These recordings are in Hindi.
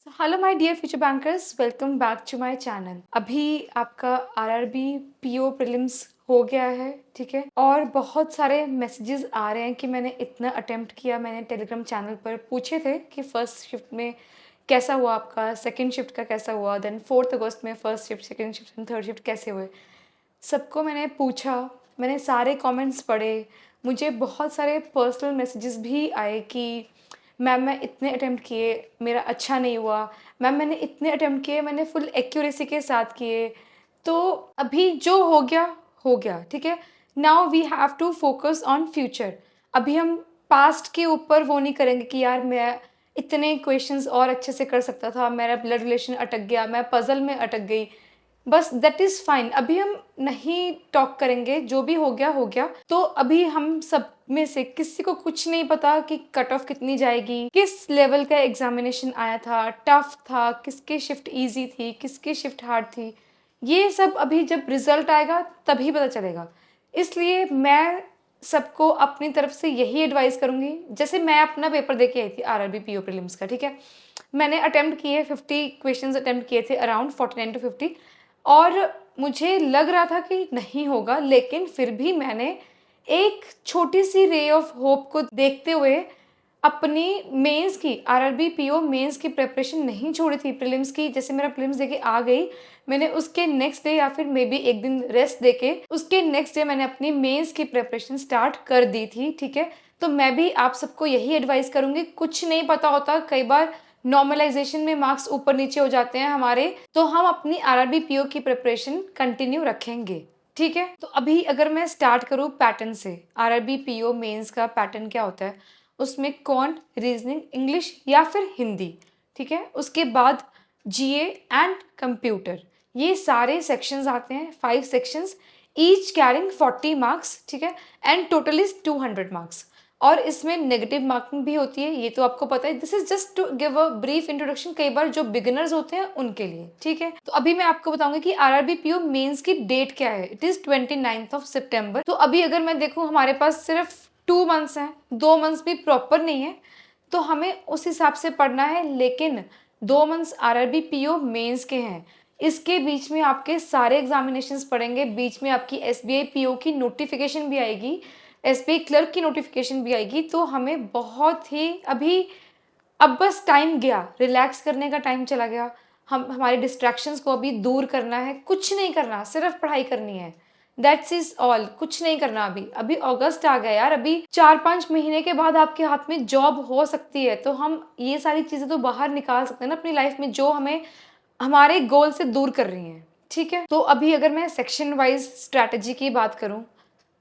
Hello my dear future bankers, welcome back to my channel. अभी आपका आरआरबी पीओ प्रीलिम्स हो गया है, ठीक है। और बहुत सारे मैसेजेस आ रहे हैं कि मैंने इतना अटेम्प्ट किया। मैंने टेलीग्राम चैनल पर पूछे थे कि फर्स्ट शिफ्ट में कैसा हुआ आपका, सेकंड शिफ्ट का कैसा हुआ, देन 4 अगस्त में first shift, second shift and third shift कैसे हुए। सबको मैंने पूछा, मैंने सारे कमेंट्स पढ़े। मुझे बहुत सारे पर्सनल मैसेजेस भी आए कि मैम मैं इतने अटेम्प्ट किए, मेरा अच्छा नहीं हुआ। मैम मैंने इतने अटेम्प्ट किए, मैंने फुल एक्यूरेसी के साथ किए। तो अभी जो हो गया, ठीक है। Now we have to focus on future. अभी हम पास्ट के ऊपर वो नहीं करेंगे कि यार मैं इतने क्वेश्चंस और अच्छे से कर सकता था, मेरा ब्लड रिलेशन अटक गया, मैं पजल में अटक गई। बस दैट इज़ फाइन। अभी हम नहीं टॉक करेंगे, जो भी हो गया हो गया। तो अभी हम सब में से किसी को कुछ नहीं पता कि कट ऑफ कितनी जाएगी, किस लेवल का एग्जामिनेशन आया था, टफ था, किसकी शिफ्ट इजी थी, किसकी शिफ्ट हार्ड थी। ये सब अभी जब रिजल्ट आएगा तभी पता चलेगा। इसलिए मैं सबको अपनी तरफ से यही एडवाइस करूंगी। जैसे मैं अपना पेपर दे के आई थी आरआरबी पीओ प्रीलिम्स का, ठीक है। मैंने अटेम्प्ट किए 50 क्वेश्चंस अटेम्प्ट किए थे, अराउंड 49 to 50। और मुझे लग रहा था कि नहीं होगा, लेकिन फिर भी मैंने एक छोटी सी रे ऑफ होप को देखते हुए अपनी मेंस की, आरआरबी पीओ मेंस की प्रिपरेशन नहीं छोड़ी थी। प्रीलिम्स की जैसे मेरा प्रीलिम्स देके आ गई, मैंने उसके नेक्स्ट डे या फिर मे बी एक दिन रेस्ट देके उसके नेक्स्ट डे मैंने अपनी मेंस की प्रिपरेशन स्टार्ट कर दी थी, ठीक है। तो मैं भी आप सबको यही एडवाइस करूंगी। कुछ नहीं पता होता, कई बार नॉर्मलाइजेशन में मार्क्स ऊपर नीचे हो जाते हैं हमारे, तो हम अपनी आरआरबी पीओ की प्रिपरेशन कंटिन्यू रखेंगे, ठीक है। तो अभी अगर मैं स्टार्ट करूँ पैटर्न से, आरआरबी पीओ मेंस का पैटर्न क्या होता है, उसमें क्वांट, रीजनिंग, इंग्लिश या फिर हिंदी, ठीक है। उसके बाद जीए एंड कंप्यूटर, ये सारे सेक्शंस आते हैं, 5 सेक्शंस, ईच कैरिंग 40 मार्क्स, ठीक है। And total is 200 marks. और इसमें नेगेटिव मार्किंग भी होती है, ये तो आपको पता है। This is just to give a brief introduction, कई बार जो बिगिनर्स होते हैं उनके लिए, ठीक है। तो अभी मैं आपको बताऊंगी कि आरआरबी पीओ मेंस की डेट क्या है। इट इज 29 सितंबर। तो अभी अगर मैं देखूं, हमारे पास सिर्फ 2 मंथ्स हैं, 2 मंथ्स भी प्रॉपर नहीं है, तो हमें उस हिसाब से पढ़ना है। लेकिन 2 मंथ्स आरआरबी पीओ मेंस के हैं, इसके बीच में आपके सारे एग्जामिनेशंस पढ़ेंगे, बीच में आपकी एसबीआई पीओ की नोटिफिकेशन भी आएगी, एसबीआई क्लर्क की नोटिफिकेशन भी आएगी। तो हमें बहुत ही अभी, अब बस टाइम गया, रिलैक्स करने का टाइम चला गया। हम हमारे डिस्ट्रैक्शंस को अभी दूर करना है, कुछ नहीं करना, सिर्फ पढ़ाई करनी है। दैट्स इज ऑल, कुछ नहीं करना। अभी अभी अगस्त आ गया यार, अभी 4-5 महीने के बाद आपके हाथ में जॉब हो सकती है। तो हम ये सारी चीजें तो बाहर निकाल सकते हैं ना अपनी लाइफ में, जो हमें हमारे गोल से दूर कर रही हैं, ठीक है। तो अभी अगर मैं सेक्शन वाइज स्ट्रैटेजी की बात करूं,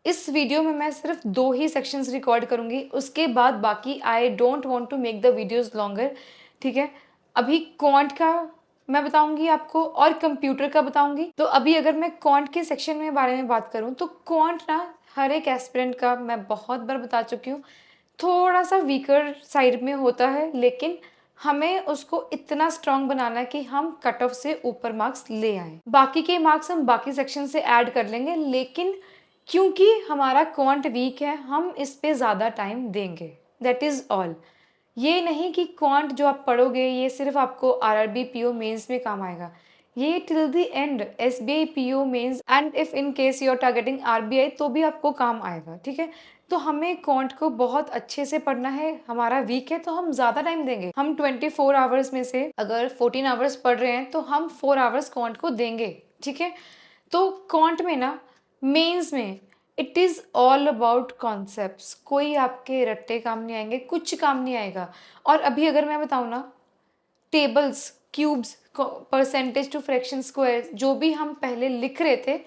इस वीडियो में मैं सिर्फ 2 ही सेक्शंस रिकॉर्ड करूंगी, उसके बाद बाकी I don't want to make the videos longer, ठीक है। अभी क्वांट का मैं बताऊंगी आपको और कंप्यूटर का बताऊंगी। तो अभी अगर मैं क्वांट के सेक्शन में बारे में बात करूं, तो क्वांट ना हर एक एस्पिरेंट का, मैं बहुत बार बता चुकी हूँ, थोड़ा सा वीकर साइड में होता है। लेकिन हमें उसको इतना स्ट्रांग बनाना है कि हम कट ऑफ से ऊपर मार्क्स ले आए। बाकी के मार्क्स हम बाकी सेक्शन से ऐड कर लेंगे, लेकिन क्योंकि हमारा क्वांट वीक है, हम इस पे ज़्यादा टाइम देंगे। That is all. ये नहीं कि क्वांट जो आप पढ़ोगे ये सिर्फ आपको आरआरबी पीओ मेंस में काम आएगा। ये till the end SBI PO mains and if in case you are targeting RBI तो भी आपको काम आएगा, ठीक है। तो हमें क्वांट को बहुत अच्छे से पढ़ना है। हमारा वीक है तो हम ज़्यादा टाइम देंगे। हम 24 आवर्स में से अगर 14 आवर्स पढ़ रहे हैं तो हम 4 आवर्स क्वांट को देंगे, ठीक है। तो क्वांट में ना, मेंस में it is all about concepts. कोई आपके रट्टे काम नहीं आएंगे, कुछ काम नहीं आएगा। और अभी अगर मैं बताऊँ ना, tables, cubes, percentage to fraction square, जो भी हम पहले लिख रहे थे,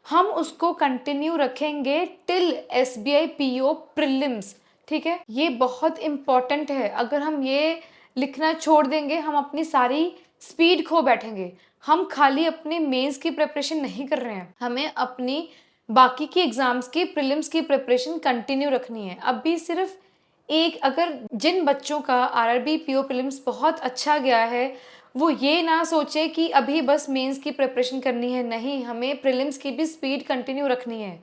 हम उसको कंटिन्यू रखेंगे टिल एसबीआई पीओ प्रीलिम्स, ठीक है। ये बहुत इंपॉर्टेंट है। अगर हम ये लिखना छोड़ देंगे, हम अपनी सारी स्पीड खो बैठेंगे। हम खाली अपने मेंस की प्रिपरेशन नहीं कर रहे हैं, हमें अपनी बाकी की एग्जाम्स की प्रीलिम्स की प्रिपरेशन कंटिन्यू रखनी है। अभी सिर्फ एक, अगर जिन बच्चों का आरआरबी पीओ प्रीलिम्स बहुत अच्छा गया है, वो ये ना सोचे कि अभी बस मेंस की प्रिपरेशन करनी है। नहीं, हमें प्रीलिम्स की भी स्पीड कंटिन्यू रखनी है।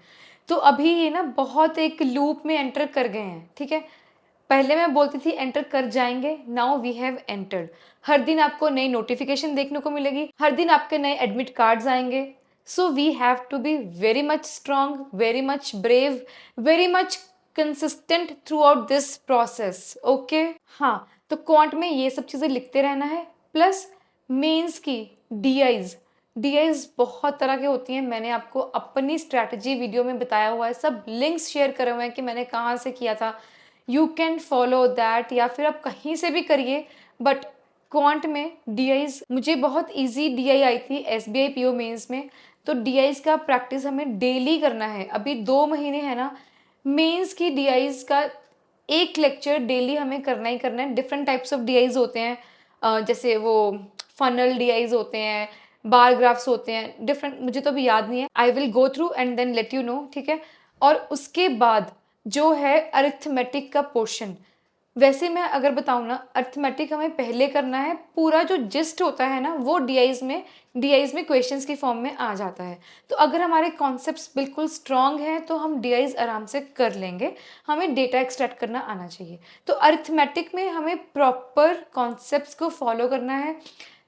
तो अभी ये ना बहुत एक लूप में एंटर कर गए हैं, ठीक है। पहले मैं बोलती थी एंटर कर जाएंगे, नाउ वी हैव एंटर्ड। हर दिन आपको नई नोटिफिकेशन देखने को मिलेगी, हर दिन आपके नए एडमिट कार्ड्स आएंगे। So we have to be very much strong, very much brave, very much consistent throughout this process. Okay, हाँ, तो क्वांट में ये सब चीज़ें लिखते रहना है। प्लस मेंस की डीआईज बहुत तरह के होती हैं, मैंने आपको अपनी स्ट्रैटेजी वीडियो में बताया हुआ है, सब लिंक्स शेयर करे हुए हैं कि मैंने कहाँ से किया था। यू कैन फॉलो दैट, या फिर आप कहीं से भी करिए। बट क्वांट में डीआईज मुझे बहुत इजी डीआई आई थी एसबीआई पीओ मेंस में, तो डीआईज का प्रैक्टिस हमें डेली करना है। अभी 2 महीने है ना, मेंस की डीआईज का एक लेक्चर डेली हमें करना ही करना है। डिफरेंट टाइप्स ऑफ डीआईज होते हैं, जैसे वो फनल डीआईज होते हैं, बार ग्राफ्स होते हैं, डिफरेंट, मुझे तो अभी याद नहीं है। I will go through and then let you know, ठीक है। और उसके बाद जो है अरिथमेटिक का पोर्शन, वैसे मैं अगर बताऊँ ना, अरिथमेटिक हमें पहले करना है। पूरा जो जिस्ट होता है ना, वो डीआईज में क्वेश्चंस की फॉर्म में आ जाता है। तो अगर हमारे कॉन्सेप्ट्स बिल्कुल स्ट्रांग हैं तो हम डीआईज आराम से कर लेंगे। हमें डेटा एक्सट्रैक्ट करना आना चाहिए। तो अरिथमेटिक में हमें प्रॉपर कॉन्सेप्ट्स को फॉलो करना है।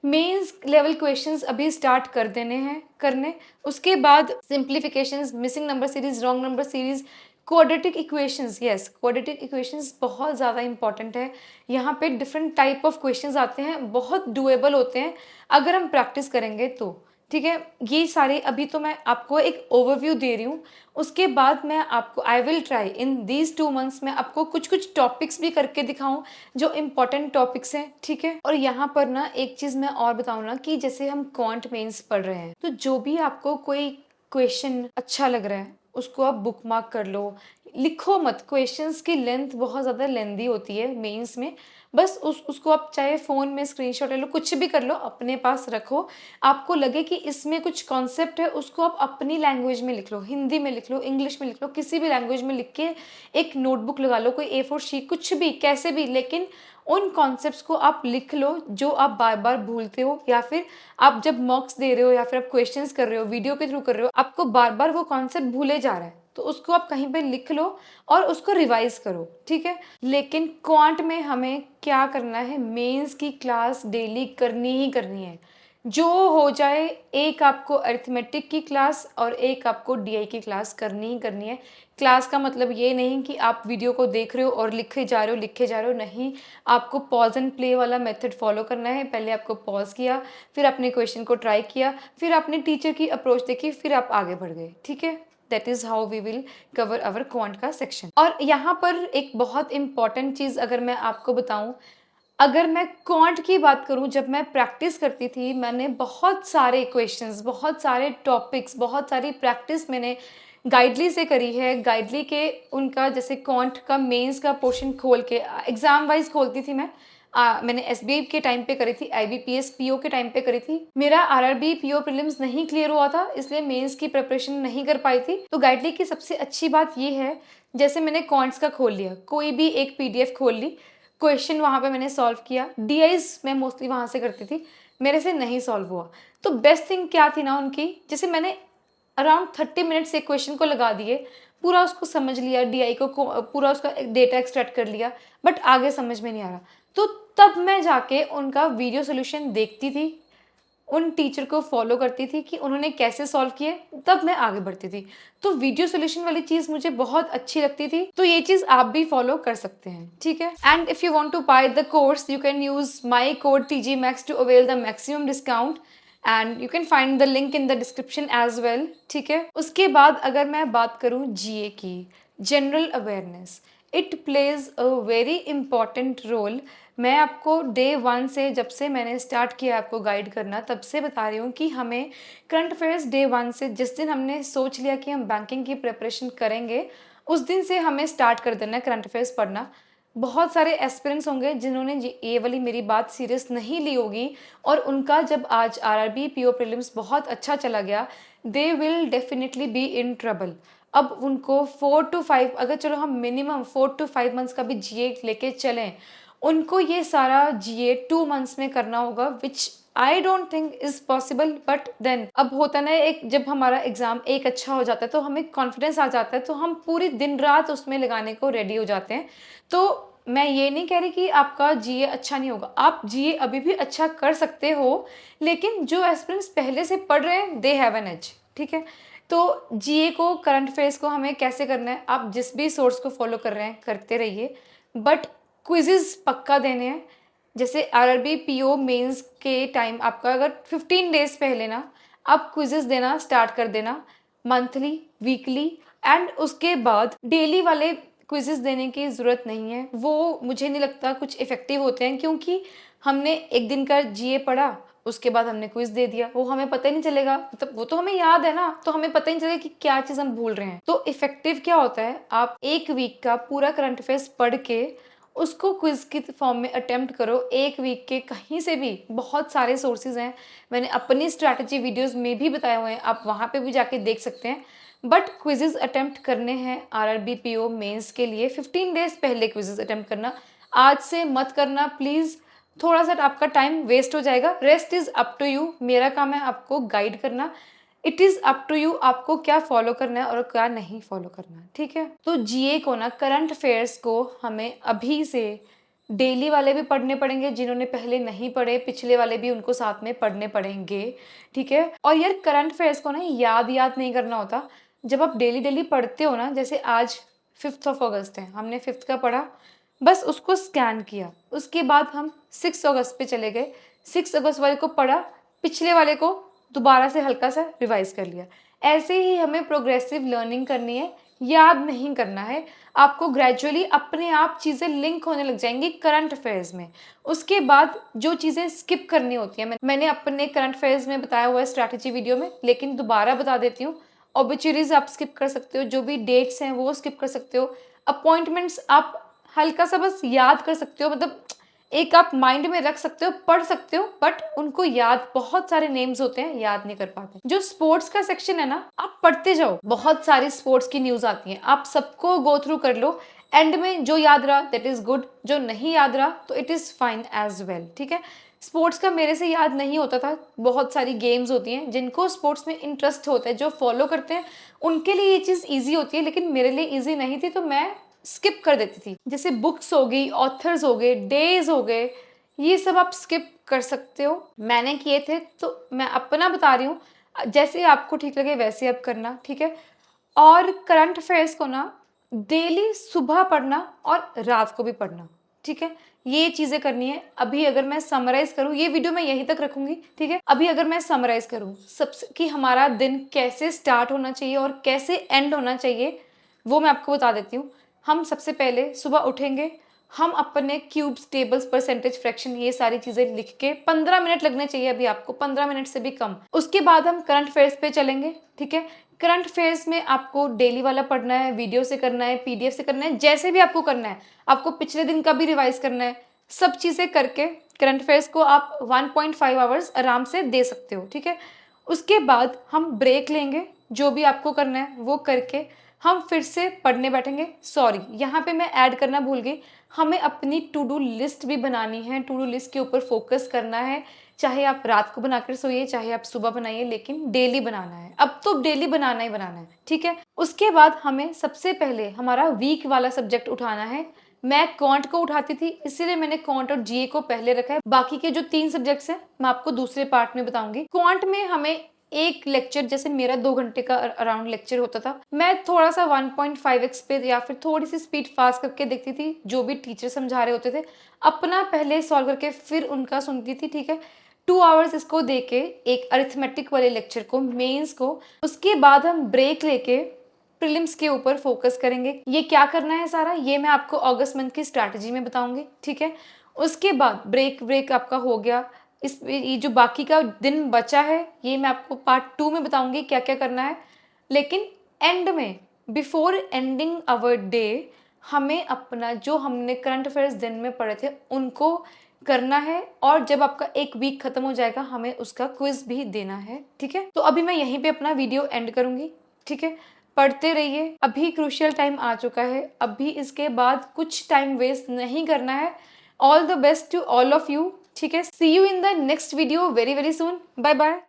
मेंस लेवल क्वेश्चंस अभी स्टार्ट कर देने हैं करने। उसके बाद simplifications, missing number series, wrong number series, quadratic equations. Yes, quadratic equations बहुत ज़्यादा इंपॉर्टेंट है। यहाँ पे डिफरेंट टाइप ऑफ क्वेश्चंस आते हैं, बहुत डुएबल होते हैं अगर हम प्रैक्टिस करेंगे तो, ठीक है। ये सारे अभी तो मैं आपको एक ओवरव्यू दे रही हूँ। उसके बाद मैं आपको I will try in these 2 months में आपको कुछ कुछ टॉपिक्स भी करके दिखाऊं जो इम्पोर्टेंट टॉपिक्स हैं, ठीक है। और यहाँ पर ना एक चीज़ मैं और बताऊँ ना, कि जैसे हम क्वांट मेंस पढ़ रहे हैं, तो जो भी आपको कोई क्वेश्चन अच्छा लग रहा है उसको आप बुक मार्क कर लो, लिखो मत। क्वेश्चंस की लेंथ बहुत ज़्यादा लेंदी होती है मेंस में। बस उसको आप चाहे फ़ोन में स्क्रीनशॉट ले लो, कुछ भी कर लो, अपने पास रखो। आपको लगे कि इसमें कुछ कॉन्सेप्ट है, उसको आप अपनी लैंग्वेज में लिख लो, हिंदी में लिख लो, इंग्लिश में लिख लो, किसी भी लैंग्वेज में लिख के एक नोटबुक लगा लो, कोई A4 शीट, कुछ भी, कैसे भी, लेकिन उन कॉन्सेप्ट्स को आप लिख लो जो आप बार बार भूलते हो, या फिर आप जब मॉक्स दे रहे हो या फिर आप क्वेश्चंस कर रहे हो, वीडियो के थ्रू कर रहे हो, आपको बार बार वो कॉन्सेप्ट भूले जा रहा है, तो उसको आप कहीं पे लिख लो और उसको रिवाइज करो, ठीक है। लेकिन क्वांट में हमें क्या करना है, मेंस की क्लास डेली करनी ही करनी है। जो हो जाए, एक आपको अरिथमेटिक की क्लास और एक आपको डीआई की क्लास करनी ही करनी है। क्लास का मतलब ये नहीं कि आप वीडियो को देख रहे हो और लिखे जा रहे हो, नहीं। आपको पॉज एंड प्ले वाला मेथड फॉलो करना है। पहले आपको पॉज किया, फिर अपने क्वेश्चन को ट्राई किया, फिर आपने टीचर की अप्रोच देखी, फिर आप आगे बढ़ गए, ठीक है। That is how we will cover our quant का सेक्शन। और यहाँ पर एक बहुत इंपॉर्टेंट चीज़ अगर मैं आपको बताऊँ, अगर मैं क्वांट की बात करूं, जब मैं प्रैक्टिस करती थी, मैंने बहुत सारे क्वेश्चंस, बहुत सारे टॉपिक्स, बहुत सारी प्रैक्टिस मैंने गाइडली से करी है। गाइडली के उनका जैसे क्वांट का मेंस का पोर्शन खोल के एग्जाम वाइज खोलती थी मैं। मैंने एसबीआई के टाइम पे करी थी, आईबीपीएस पीओ के टाइम पे करी थी। मेरा आरआरबी पीओ प्रीलिम्स नहीं क्लियर हुआ था, इसलिए मेंस की प्रिपरेशन नहीं कर पाई थी। तो गाइडली की सबसे अच्छी बात ये है, जैसे मैंने क्वांट्स का खोल लिया, कोई भी एक पीडीएफ खोल ली, क्वेश्चन वहाँ पे मैंने सॉल्व किया। डीआईज मैं मोस्टली वहाँ से करती थी, मेरे से नहीं सॉल्व हुआ। तो बेस्ट थिंग क्या थी ना उनकी, जैसे मैंने अराउंड 30 मिनट्स एक क्वेश्चन को लगा दिए, पूरा उसको समझ लिया, डीआई को पूरा उसका डेटा एक्सट्रैक्ट कर लिया, बट आगे समझ में नहीं आ रहा, तो तब मैं जाके उनका वीडियो सोल्यूशन देखती थी, उन टीचर को फॉलो करती थी कि उन्होंने कैसे सॉल्व किए, तब मैं आगे बढ़ती थी। तो वीडियो सोल्यूशन वाली चीज़ मुझे बहुत अच्छी लगती थी, तो ये चीज़ आप भी फॉलो कर सकते हैं, ठीक है। And if you want to buy the course, you can use my code TGMAX to avail the maximum discount, and you can find the link in the description as well, ठीक है। उसके बाद अगर मैं बात करूँ जीए की, general awareness, it plays a very important role. मैं आपको डे 1 से, जब से मैंने स्टार्ट किया आपको गाइड करना, तब से बता रही हूँ कि हमें करंट अफेयर्स डे 1 से, जिस दिन हमने सोच लिया कि हम बैंकिंग की प्रिपरेशन करेंगे, उस दिन से हमें स्टार्ट कर देना है करंट अफेयर्स पढ़ना। बहुत सारे एस्पिरेंट्स होंगे जिन्होंने ये वाली मेरी बात सीरियस नहीं ली होगी, और उनका जब आज आरआरबी पीओ प्रीलिम्स बहुत अच्छा चला गया, they will definitely be in trouble. अब उनको 4 to 5, अगर चलो हम मिनिमम 4 to 5 मंथ्स का भी जीए लेके चलें, उनको ये सारा जीए 2 मंथ्स में करना होगा, which I don't think is possible. But then अब होता ना, एक जब हमारा एग्जाम एक अच्छा हो जाता है तो हमें कॉन्फिडेंस आ जाता है, तो हम पूरी दिन रात उसमें लगाने को रेडी हो जाते हैं। तो मैं ये नहीं कह रही कि आपका जीए अच्छा नहीं होगा, आप जीए अभी भी अच्छा कर सकते हो, लेकिन जो एस्पिरेंट्स पहले से पढ़ रहे हैं दे हैव एन एज, ठीक है। तो जीए को, करंट अफेयर्स को हमें कैसे करना है, आप जिस भी सोर्स को फॉलो कर रहे हैं करते रहिए, बट क्विजेज पक्का देने हैं। जैसे आरआरबी पीओ मेंस के टाइम आपका अगर 15 डेज पहले ना आप क्विजेज देना स्टार्ट कर देना, मंथली, वीकली, एंड उसके बाद डेली वाले क्विजेस देने की ज़रूरत नहीं है। वो मुझे नहीं लगता कुछ इफ़ेक्टिव होते हैं, क्योंकि हमने एक दिन का जीए पढ़ा, उसके बाद हमने क्विज दे दिया, वो हमें पता ही नहीं चलेगा, मतलब वो तो हमें याद है ना, तो हमें पता ही नहीं चलेगा कि क्या चीज़ हम भूल रहे हैं। तो इफेक्टिव क्या होता है, आप एक वीक का पूरा करंट अफेयर्स पढ़ के उसको क्विज की फॉर्म में अटेम्प्ट करो। एक वीक के कहीं से भी, बहुत सारे सोर्सेज हैं, मैंने अपनी स्ट्रैटेजी वीडियोस में भी बताए हुए हैं, आप वहाँ पे भी जाके देख सकते हैं। बट क्विजेज अटेम्प्ट करने हैं आरआरबी पीओ मेंस के लिए 15 डेज पहले क्विजेज अटेम्प्ट करना, आज से मत करना प्लीज़, थोड़ा सा आपका टाइम वेस्ट हो जाएगा। Rest is up to you, मेरा काम है आपको गाइड करना, it is up to you आपको क्या फॉलो करना है और क्या नहीं फॉलो करना है, ठीक है। तो जीए को ना, करंट अफेयर्स को हमें अभी से डेली वाले भी पढ़ने पड़ेंगे, जिन्होंने पहले नहीं पढ़े पिछले वाले भी उनको साथ में पढ़ने पड़ेंगे, ठीक है। और यार करंट अफेयर्स को ना याद नहीं करना होता, जब आप डेली डेली पढ़ते हो ना, जैसे आज 5 अगस्त है, हमने 5 का पढ़ा, बस उसको स्कैन किया, उसके बाद हम 6 अगस्त पे चले गए, 6 अगस्त वाले को पढ़ा, पिछले वाले को दोबारा से हल्का सा रिवाइज कर लिया। ऐसे ही हमें प्रोग्रेसिव लर्निंग करनी है, याद नहीं करना है। आपको ग्रेजुअली अपने आप चीज़ें लिंक होने लग जाएंगी करंट अफेयर्स में। उसके बाद जो चीज़ें स्किप करनी होती हैं, मैंने अपने करंट अफेयर्स में बताया हुआ है स्ट्रैटेजी वीडियो में, लेकिन दोबारा बता देती हूँ। ऑबिचुरीज आप स्किप कर सकते हो, जो भी डेट्स हैं वो स्किप कर सकते हो, अपॉइंटमेंट्स आप हल्का सा बस याद कर सकते हो, मतलब एक आप माइंड में रख सकते हो, पढ़ सकते हो, बट उनको याद, बहुत सारे नेम्स होते हैं याद नहीं कर पाते। जो स्पोर्ट्स का सेक्शन है ना, आप पढ़ते जाओ, बहुत सारी स्पोर्ट्स की न्यूज आती है, आप सबको गो थ्रू कर लो, एंड में जो याद रहा दैट इज गुड, जो नहीं याद रहा तो it is fine as well, ठीक है। स्पोर्ट्स का मेरे से याद नहीं होता था, बहुत सारी गेम्स होती हैं, जिनको स्पोर्ट्स में इंटरेस्ट होता है, जो फॉलो करते हैं उनके लिए ये चीज़ ईजी होती है, लेकिन मेरे लिए ईजी नहीं थी, तो मैं स्किप कर देती थी। जैसे बुक्स हो गई, ऑथर्स हो गए, डेज हो गए, ये सब आप स्किप कर सकते हो, मैंने किए थे, तो मैं अपना बता रही हूँ, जैसे आपको ठीक लगे वैसे आप करना, ठीक है। और करंट अफेयर्स को ना डेली सुबह पढ़ना और रात को भी पढ़ना, ठीक है, ये चीज़ें करनी है। अभी अगर मैं समराइज करूँ, ये वीडियो मैं यहीं तक रखूंगी, ठीक है। अभी अगर मैं समराइज करूँ सबसे कि हमारा दिन कैसे स्टार्ट होना चाहिए और कैसे एंड होना चाहिए, वो मैं आपको बता देती हूँ। हम सबसे पहले सुबह उठेंगे, हम अपने क्यूब्स, टेबल्स, परसेंटेज, फ्रैक्शन, ये सारी चीज़ें लिख के 15 मिनट लगने चाहिए अभी आपको, 15 मिनट से भी कम। उसके बाद हम करंट अफेयर्स पे चलेंगे, ठीक है। करंट अफेयर्स में आपको डेली वाला पढ़ना है, वीडियो से करना है, पीडीएफ से करना है, जैसे भी आपको करना है, आपको पिछले दिन का भी रिवाइज करना है, सब चीज़ें करके करंट अफेयर्स को आप 1.5 आवर्स आराम से दे सकते हो, ठीक है। उसके बाद हम ब्रेक लेंगे, जो भी आपको करना है वो करके हम फिर से पढ़ने बैठेंगे। सॉरी, यहाँ पे मैं ऐड करना भूल गई, हमें अपनी टू डू लिस्ट भी बनानी है, टू डू लिस्ट के ऊपर फोकस करना है, चाहे आप रात को बनाकर सोइए, चाहे आप सुबह बनाइए, लेकिन डेली बनाना है, अब तो डेली बनाना ही बनाना है, ठीक है। उसके बाद हमें सबसे पहले हमारा वीक वाला सब्जेक्ट उठाना है। मैं क्वांट को उठाती थी, इसीलिए मैंने क्वांट और जीए को पहले रखा है, बाकी के जो 3 सब्जेक्ट्स हैं मैं आपको दूसरे पार्ट में बताऊंगी। क्वांट में हमें एक लेक्चर, जैसे मेरा 2 घंटे का अराउंड लेक्चर होता था, मैं थोड़ा सा 1.5x पे या फिर थोड़ी सी स्पीड फास्ट करके देखती थी, जो भी टीचर समझा रहे होते थे, अपना पहले सॉल्व करके फिर उनका सुनती थी, ठीक है। 2 आवर्स इसको देके, एक अरिथमेटिक वाले लेक्चर को, मेंस को, उसके बाद हम ब्रेक लेके प्रीलिम्स के ऊपर फोकस करेंगे। ये क्या करना है सारा, ये मैं आपको अगस्त मंथ की स्ट्रैटेजी में बताऊंगी, ठीक है। उसके बाद ब्रेक आपका हो गया, ये जो बाकी का दिन बचा है ये मैं आपको पार्ट 2 में बताऊंगी क्या क्या करना है। लेकिन एंड में, बिफोर एंडिंग आवर डे, हमें अपना जो हमने करंट अफेयर्स दिन में पढ़े थे उनको करना है, और जब आपका एक वीक खत्म हो जाएगा हमें उसका क्विज भी देना है, ठीक है। तो अभी मैं यहीं पे अपना वीडियो एंड करूंगी, ठीक है। पढ़ते रहिए, अभी क्रूशियल टाइम आ चुका है, अभी इसके बाद कुछ टाइम वेस्ट नहीं करना है। All the best to all of you, ठीक है। See you in the next video very very soon, bye bye.